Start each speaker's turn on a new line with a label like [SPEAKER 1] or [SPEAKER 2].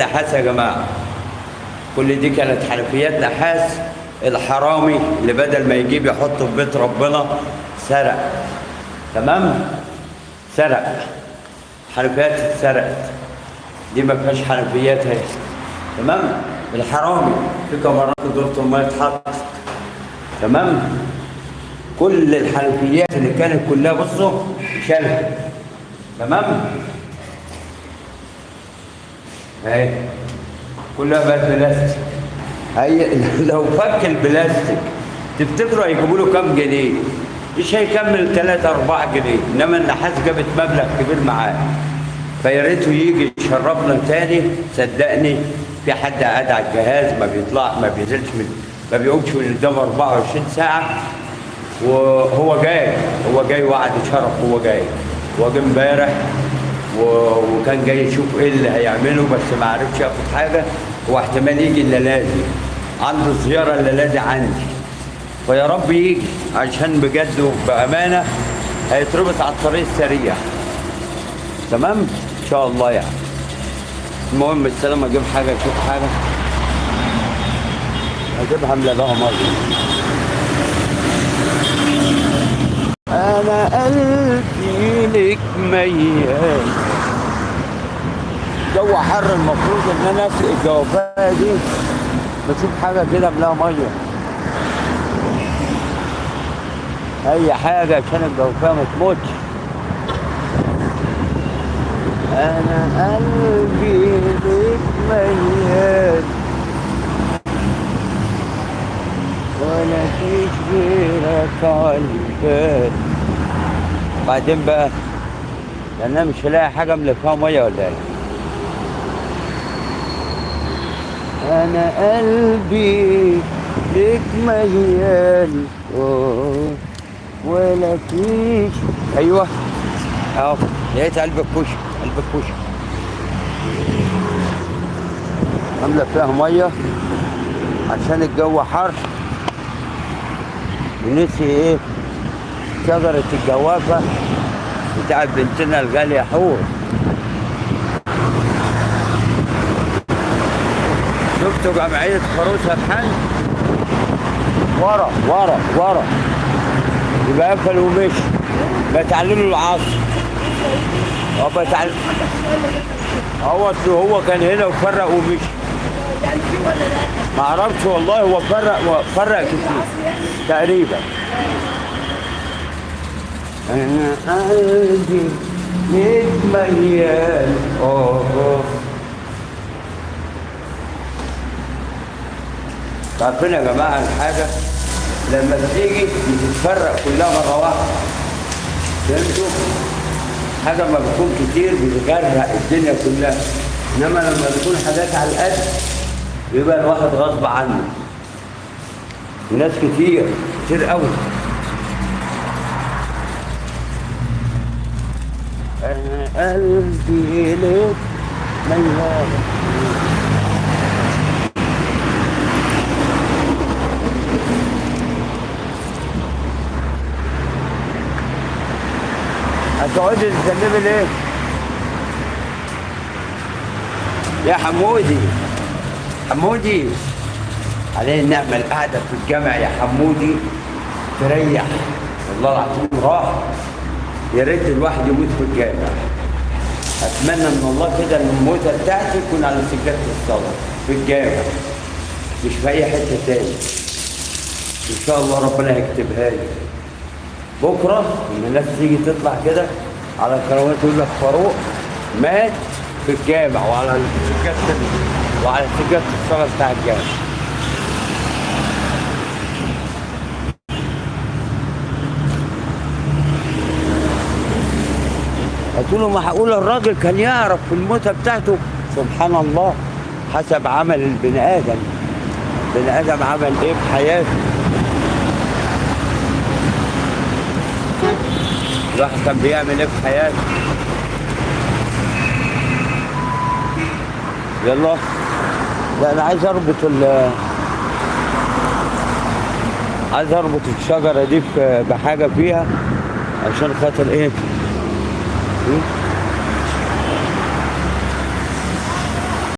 [SPEAKER 1] نحاس يا جماعه. كل دي كانت حنفيات نحاس. الحرامي اللي بدل ما يجيب يحطه في بيت ربنا سرق. تمام؟ سرق. حنفيات اتسرقت. دي ما فيهاش حنفيات اهي. تمام؟ الحرامي في كاميرات دورة الميه اتحطت. تمام؟ كل الحنفيات اللي كانت كلها بصوا شالها. تمام؟ اهي كلها بقت بلاستيك. هي لو فك البلاستيك تفتكروا هيجيبوا له كام جنيه؟ مش هيكمل 3 4 جنيه، انما النحاس جابت مبلغ كبير معاه. فيا ريته يجي يشربنا تاني. صدقني في حد قاعد على الجهاز ما بيطلع ما بينزلش ما بيقومش من قدام 24 ساعه. وهو جاي وقعد يشرف. هو جه امبارح وكان جاي يشوف ايه اللي هيعمله، بس ما عرفش ياخد حاجه. هو احتمال يجي الليله دي، عنده زياره الليله دي عندي. فيا رب يجي عشان بجد وبامانه هيتربط على الطريق السريع. تمام؟ ان شاء الله يعني. المهم السلام. اجيب حاجه اشوف حاجه اجيبها ملابها ميه. انا قلبي لك ميال. جو حر، المفروض ان انا اسقي الجوافه دي. بشوف حاجه كده املاها ميه، اي حاجه عشان الجوافه ما تموتش. انا قلبي لك ميال ولا فيش غيرك عالبال. بعدين بقى لان انا مش هلاقي حاجه ملفها ميه ولا ايه. انا قلبي لك ميال ولا فيش. ايوه اهو لقيت قلب الكوشه. عامله فيها ميه عشان الجو حر. ونسي ايه شجره الجوافه بتاعت بنتنا الغاليه حور. شفتوا جمعيه فروسه بحن ورا يبقى قفل ومشي. بتعلموا العصر. هو كان هنا وفرق ومشي. ما اعرفش والله. هو فرق كتير تقريبا. انا قلبي ليك ميال. عارفين يا جماعه الحاجه لما بتيجي بتتفرق كلها مره واحده. فهمتوا؟ حاجه ما بتكون كتير بتغرق الدنيا كلها، انما لما تكون حاجات على القد بيبقى الواحد غصب عنه. وناس كتير قوي. انا قلبي ليك ميال. هتقعدي تسلمي ليه؟ يا حمودي عليه النعمة القعدة في الجامع يا حمودي تريح. والله العظيم راح. يا ريت الواحد يموت في الجامع. اتمنى من الله كده ان الموتة بتاعتي تكون على سجادة الصلاة في الجامع، مش في اي حتة تاني. ان شاء الله ربنا هيكتبها لي. بكره لما الناس تيجي تطلع كده على القنوات يقول لك فاروق مات في الجامع وعلى سجادة الصلاة بتاع الجامع. قلت له معقول الراجل كان يعرف في الموتة بتاعته؟ سبحان الله، حسب عمل البني آدم. البني آدم عمل ايه في حياته؟ الواحد كان بيعمل ايه في حياته؟ يلا. لا انا عايز اربط الشجرة دي بحاجة فيها عشان خاطر ايه؟